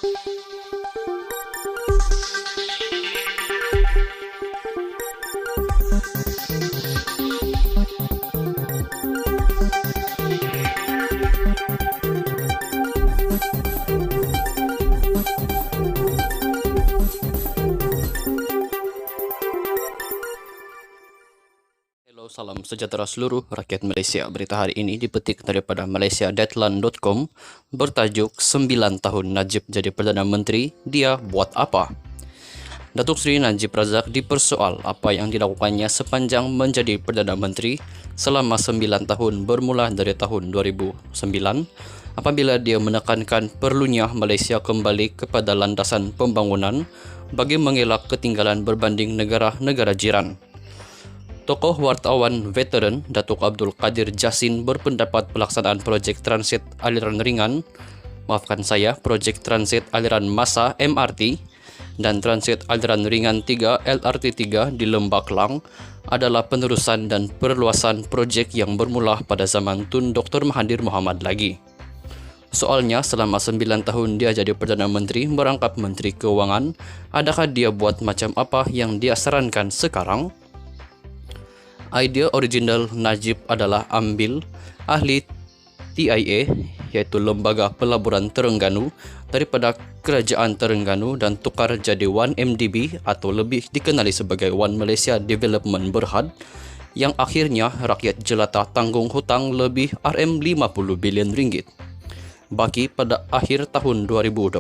Halo, salam sejahtera seluruh rakyat Malaysia. Berita hari ini dipetik daripada malaysiadeadline.com bertajuk 9 tahun Najib jadi Perdana Menteri, dia buat apa? Datuk Seri Najib Razak dipersoal apa yang dilakukannya sepanjang menjadi Perdana Menteri selama 9 tahun bermula dari tahun 2009 apabila dia menekankan perlunya Malaysia kembali kepada landasan pembangunan bagi mengelak ketinggalan berbanding negara-negara jiran. Tokoh wartawan veteran Datuk Abdul Qadir Jassin berpendapat pelaksanaan projek transit aliran ringan, projek transit aliran massa MRT dan transit aliran ringan 3 LRT3 di Lembah Kelang adalah penerusan dan perluasan projek yang bermula pada zaman Tun Dr. Mahathir Mohamad lagi. Soalnya, selama 9 tahun dia jadi Perdana Menteri merangkap Menteri Keuangan, adakah dia buat macam apa yang dia sarankan sekarang? Idea original Najib adalah ambil ahli TIA, iaitu Lembaga Pelaburan Terengganu, daripada Kerajaan Terengganu dan tukar jadi 1MDB atau lebih dikenali sebagai One Malaysia Development Berhad, yang akhirnya rakyat jelata tanggung hutang lebih RM50 bilion ringgit. Bagi pada akhir tahun 2021,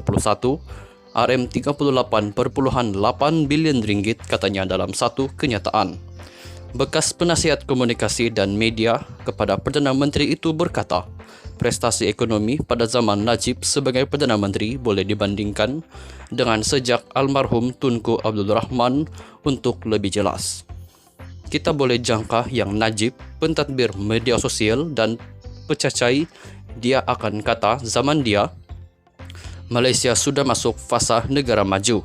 RM38.8 bilion ringgit katanya dalam satu kenyataan. Bekas penasihat komunikasi dan media kepada Perdana Menteri itu berkata, prestasi ekonomi pada zaman Najib sebagai Perdana Menteri boleh dibandingkan dengan sejak almarhum Tunku Abdul Rahman untuk lebih jelas. Kita boleh jangka yang Najib, pentadbir media sosial dan pecacai, dia akan kata zaman dia, Malaysia sudah masuk fasa negara maju,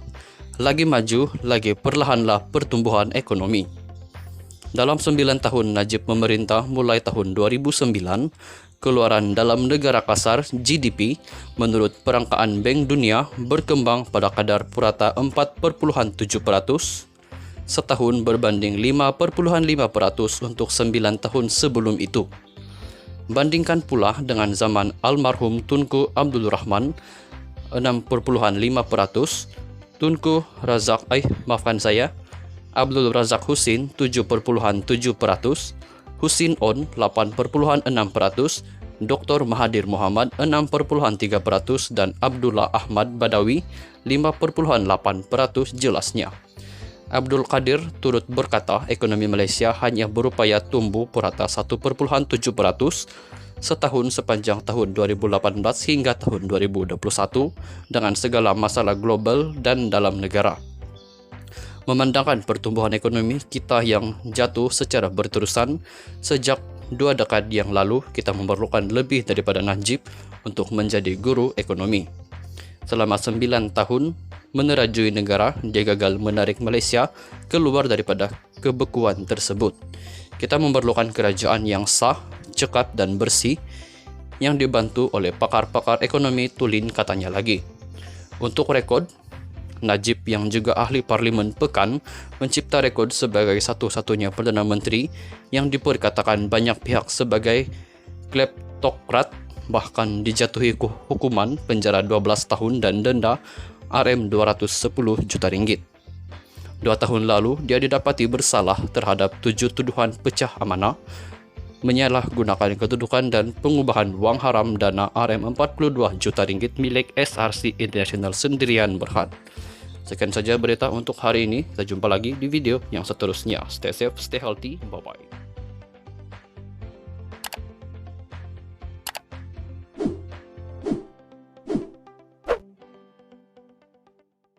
lagi perlahanlah pertumbuhan ekonomi. Dalam 9 tahun Najib memerintah mulai tahun 2009, keluaran dalam negara kasar GDP menurut perangkaan Bank Dunia berkembang pada kadar purata 4.7%, setahun berbanding 5.5% untuk 9 tahun sebelum itu. Bandingkan pula dengan zaman almarhum Tunku Abdul Rahman 6.5%, Tunku Abdul Razak Husin 7.7%, Husin On 8.6%, Dr. Mahathir Mohamad 6.3% dan Abdullah Ahmad Badawi 5.8% jelasnya. Abdul Qadir turut berkata ekonomi Malaysia hanya berupaya tumbuh purata 1.7% setahun sepanjang tahun 2018 hingga tahun 2021 dengan segala masalah global dan dalam negara. Memandangkan pertumbuhan ekonomi kita yang jatuh secara berterusan sejak 2 dekad yang lalu, kita memerlukan lebih daripada Najib untuk menjadi guru ekonomi. Selama 9 tahun menerajui negara, dia gagal menarik Malaysia keluar daripada kebekuan tersebut. Kita memerlukan kerajaan yang sah, cekap dan bersih yang dibantu oleh pakar-pakar ekonomi tulen katanya lagi. Untuk rekod, Najib yang juga ahli Parlimen Pekan mencipta rekod sebagai satu-satunya Perdana Menteri yang diperkatakan banyak pihak sebagai kleptokrat, bahkan dijatuhi hukuman penjara 12 tahun dan denda RM210 juta ringgit. 2 tahun lalu dia didapati bersalah terhadap 7 tuduhan pecah amanah, menyalahgunakan kedudukan dan pengubahan wang haram dana RM42 juta ringgit milik SRC International Sendirian Berhad. Sekian saja berita untuk hari ini. Kita jumpa lagi di video yang seterusnya. Stay safe, stay healthy. Bye-bye.